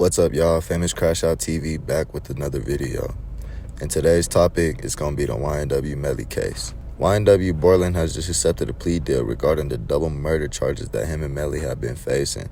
What's up, y'all? Famous Crash Out TV back with another video. And today's topic is going to be the YNW Melly case. YNW Bortlen has just accepted a plea deal regarding the double murder charges that him and Melly have been facing.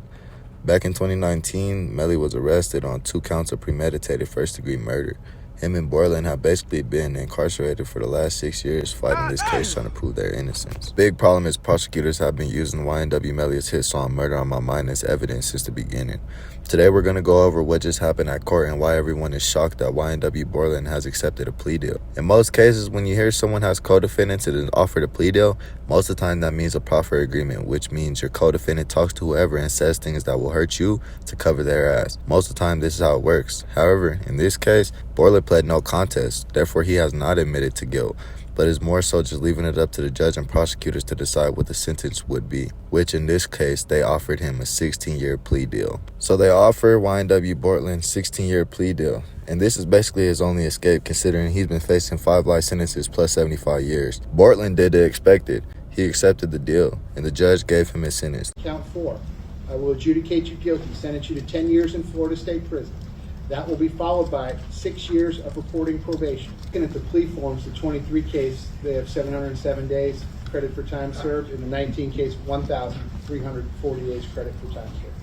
Back in 2019, Melly was arrested on 2 counts of premeditated first-degree murder. Him and Bortlen have basically been incarcerated for the last 6 years fighting this case trying to prove their innocence. Big problem is prosecutors have been using YNW Melly's hit song Murder on My Mind as evidence since the beginning. Today we're going to go over what just happened at court and why everyone is shocked that YNW Bortlen has accepted a plea deal. In most cases, when you hear someone has co-defendants and is offered a plea deal, most of the time that means a proffer agreement, which means your co-defendant talks to whoever and says things that will hurt you to cover their ass. Most of the time this is how it works. However, in this case, Bortlen pled no contest, therefore he has not admitted to guilt, but is more so just leaving it up to the judge and prosecutors to decide what the sentence would be, which in this case, they offered him a 16-year plea deal. So they offer YNW Bortlen 16-year plea deal, and this is basically his only escape considering he's been facing 5 life sentences plus 75 years. Bortlen did the expected. He accepted the deal, and the judge gave him his sentence. Count 4. I will adjudicate you guilty, sentence you to 10 years in Florida State Prison. That will be followed by 6 years of reporting probation. Looking at the plea forms, the 23 case, they have 707 days credit for time served. In the 19 case, 1,340 days credit for time served.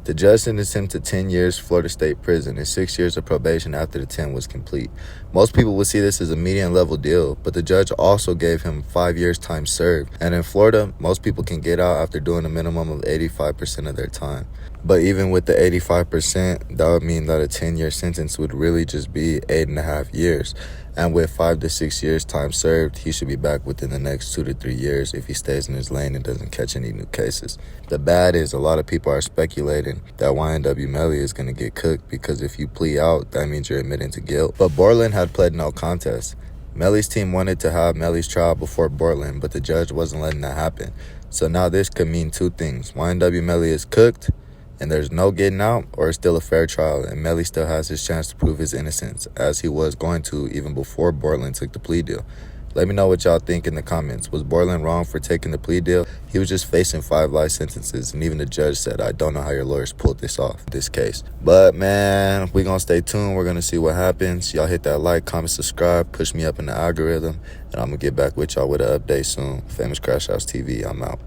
The judge sentenced him to 10 years Florida State Prison and 6 years of probation after the 10 was complete. Most people would see this as a median level deal, but the judge also gave him 5 years time served. And in Florida, most people can get out after doing a minimum of 85% of their time. But even with the 85%, that would mean that a 10-year sentence would really just be 8.5 years. And with 5 to 6 years time served, he should be back within the next 2 to 3 years if he stays in his lane and doesn't catch any new cases. The bad is a lot of people are speculating that YNW Melly is going to get cooked because if you plea out, that means you're admitting to guilt. But Bortlen had pled no contest. Melly's team wanted to have Melly's trial before Bortlen, but the judge wasn't letting that happen. So now this could mean 2 things. YNW Melly is cooked, and there's no getting out, or it's still a fair trial, and Melly still has his chance to prove his innocence, as he was going to even before Bortlen took the plea deal. Let me know what y'all think in the comments. Was Bortlen wrong for taking the plea deal? He was just facing 5 life sentences, and even the judge said, I don't know how your lawyers pulled this off, this case. But man, we're going to stay tuned. We're going to see what happens. Y'all hit that like, comment, subscribe, push me up in the algorithm, and I'm going to get back with y'all with an update soon. Famous Crash House TV, I'm out.